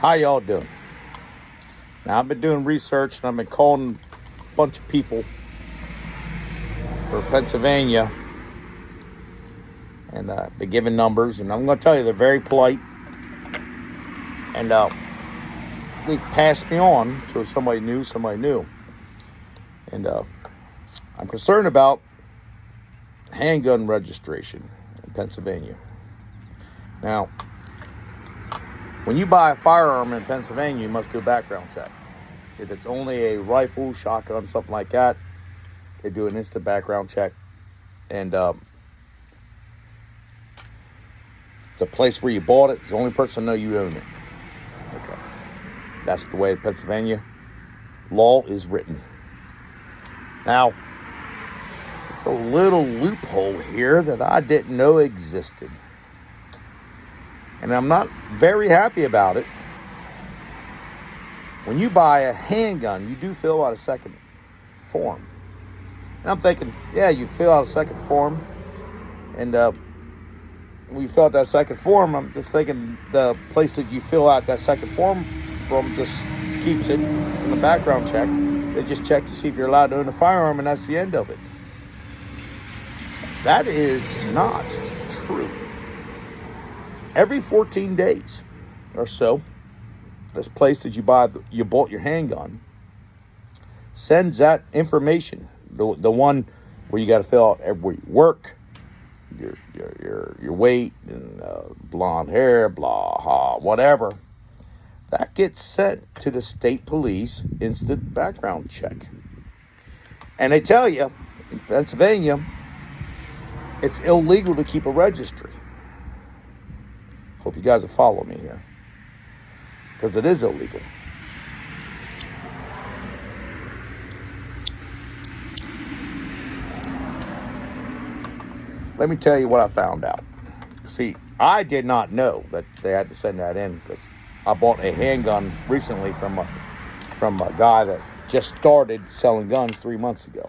How y'all doing? Now, I've been doing research and I've been calling a bunch of people for Pennsylvania and been giving numbers, and I'm going to tell you they're very polite, and they passed me on to somebody new, and I'm concerned about handgun registration in Pennsylvania. Now, when you buy a firearm in Pennsylvania, you must do a background check. If it's only a rifle, shotgun, something like that, they do an instant background check. And the place where you bought it is the only person to know you own it. Okay. That's the way Pennsylvania law is written. Now, it's a little loophole here that I didn't know existed. And I'm not very happy about it. When you buy a handgun, you do fill out a second form. And I'm thinking, yeah, you fill out a second form. And when you fill out that second form, I'm just thinking the place that you fill out that second form from just keeps it in the background check. They just check to see if you're allowed to own a firearm, and that's the end of it. That is not true. Every 14 days or so, this place that you bought your handgun sends that information. The one where you got to fill out where you work, your weight, and blonde hair, blah, whatever. That gets sent to the state police instant background check. And they tell you, in Pennsylvania, it's illegal to keep a registry. Hope you guys will follow me here, because it is illegal. Let me tell you what I found out. See, I did not know that they had to send that in, because I bought a handgun recently from a guy that just started selling guns 3 months ago.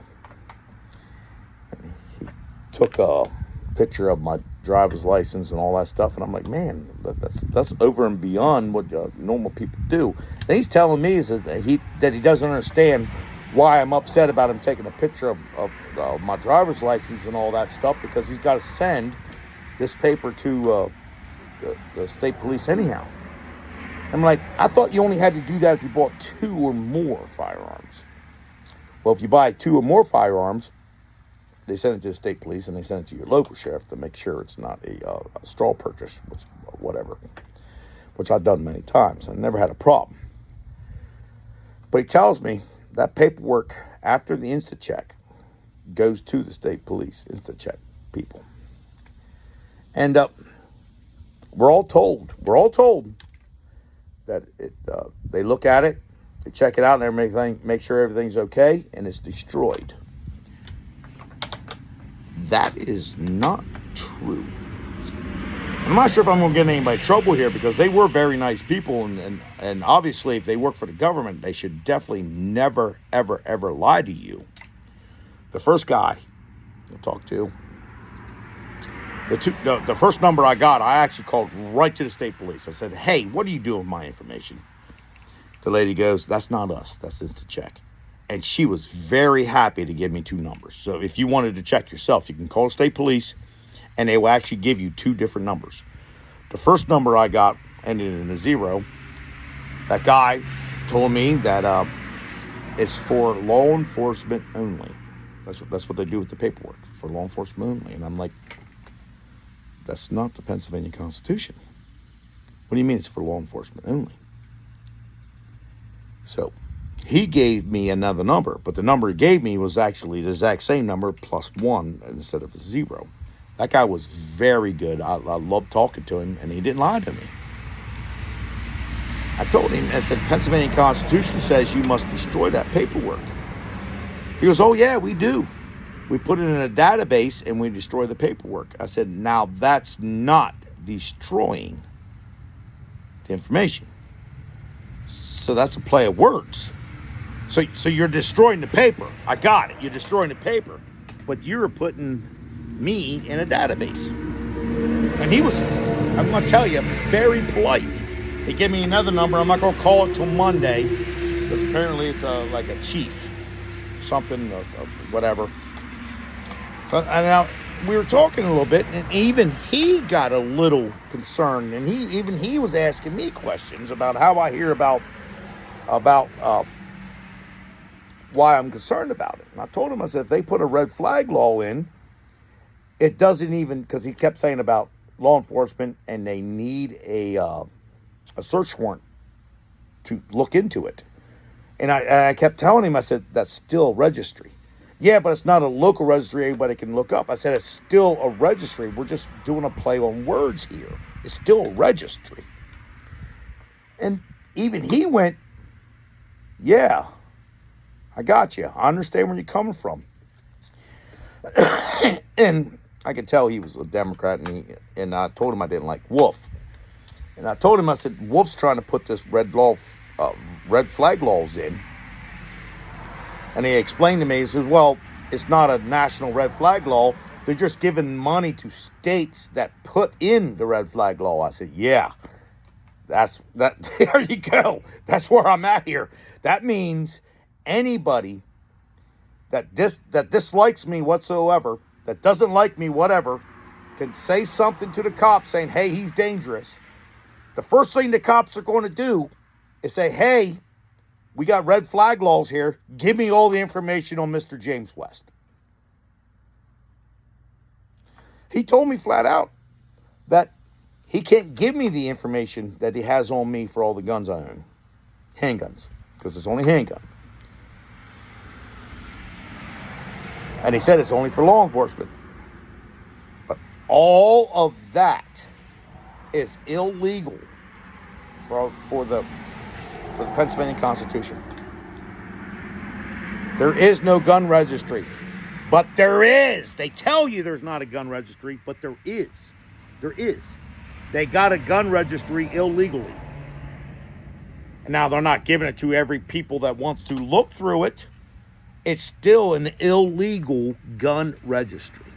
And he took a picture of my driver's license and all that stuff, and I'm like, man, that's over and beyond what normal people do. And he's telling me that he doesn't understand why I'm upset about him taking a picture of my driver's license and all that stuff, because he's got to send this paper to the state police anyhow. I'm like, I thought you only had to do that if you bought 2 or more firearms. Well, if you buy 2 or more firearms, they send it to the state police, and they send it to your local sheriff to make sure it's not a straw purchase, which I've done many times. I never had a problem. But he tells me that paperwork after the instant check goes to the state police instant check people. And we're all told that they look at it, they check it out and everything, make sure everything's okay, and it's destroyed. That is not true. I'm not sure if I'm going to get in anybody trouble here, because they were very nice people, and obviously if they work for the government, they should definitely never, ever, ever lie to you. The first guy I talked to, the first number I got, I actually called right to the state police. I said, hey, what are you doing with my information? The lady goes, that's not us, that's instant check. And she was very happy to give me 2 numbers. So if you wanted to check yourself, you can call the state police, and they will actually give you 2 different numbers. The first number I got ended in a 0. That guy told me that it's for law enforcement only. That's what they do with the paperwork, for law enforcement only. And I'm like, that's not the Pennsylvania Constitution. What do you mean it's for law enforcement only? So he gave me another number, but the number he gave me was actually the exact same number plus 1 instead of a 0. That guy was very good. I loved talking to him, and he didn't lie to me. I told him, I said, Pennsylvania Constitution says you must destroy that paperwork. He goes, oh yeah, we do. We put it in a database and we destroy the paperwork. I said, now that's not destroying the information. So that's a play of words. So you're destroying the paper. I got it. You're destroying the paper. But you're putting me in a database. And he was, I'm going to tell you, very polite. He gave me another number. I'm not going to call it till Monday, because apparently it's like a chief, something of whatever. So and now we were talking a little bit, and even he got a little concerned, and he was asking me questions about how I hear about why I'm concerned about it. And I told him, I said, if they put a red flag law in, it doesn't even, because he kept saying about law enforcement and they need a search warrant to look into it. And I kept telling him, I said, that's still a registry. Yeah, but it's not a local registry anybody can look up. I said, it's still a registry. We're just doing a play on words here. It's still a registry. And even he went, yeah, I got you. I understand where you're coming from. And I could tell he was a Democrat, and I told him I didn't like Wolf. And I told him, I said, Wolf's trying to put this red flag laws in. And he explained to me, he said, well, it's not a national red flag law. They're just giving money to states that put in the red flag law. I said, yeah, that. There you go. That's where I'm at here. That means anybody that dislikes me whatsoever, that doesn't like me, whatever, can say something to the cops saying, hey, he's dangerous. The first thing the cops are going to do is say, hey, we got red flag laws here. Give me all the information on Mr. James West. He told me flat out that he can't give me the information that he has on me for all the guns I own. Handguns, because it's only handgun. And he said it's only for law enforcement. But all of that is illegal for the Pennsylvania Constitution. There is no gun registry. But there is. They tell you there's not a gun registry, but there is. There is. They got a gun registry illegally. And now they're not giving it to every people that wants to look through it. It's still an illegal gun registry.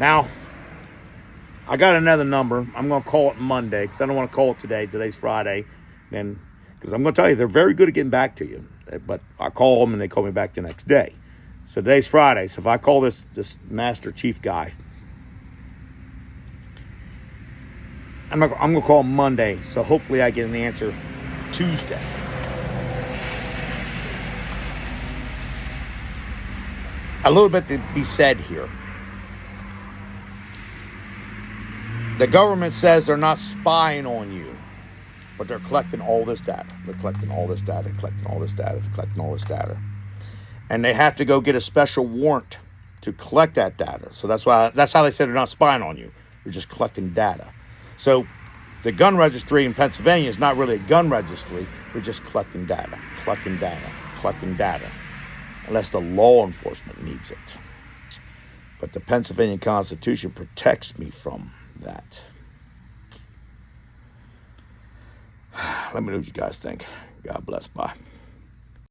Now, I got another number. I'm going to call it Monday because I don't want to call it today. Today's Friday. And because I'm going to tell you, they're very good at getting back to you. But I call them and they call me back the next day. So today's Friday. So if I call this Master Chief guy, I'm going to call him Monday. So hopefully I get an answer Tuesday. A little bit to be said here. The government says they're not spying on you, but they're collecting all this data. They're collecting all this data, collecting all this data, collecting all this data. And they have to go get a special warrant to collect that data. So that's how they say they're not spying on you. They're just collecting data. So the gun registry in Pennsylvania is not really a gun registry. They're just collecting data, collecting data, collecting data. Unless the law enforcement needs it. But the Pennsylvania Constitution protects me from that. Let me know what you guys think. God bless. Bye.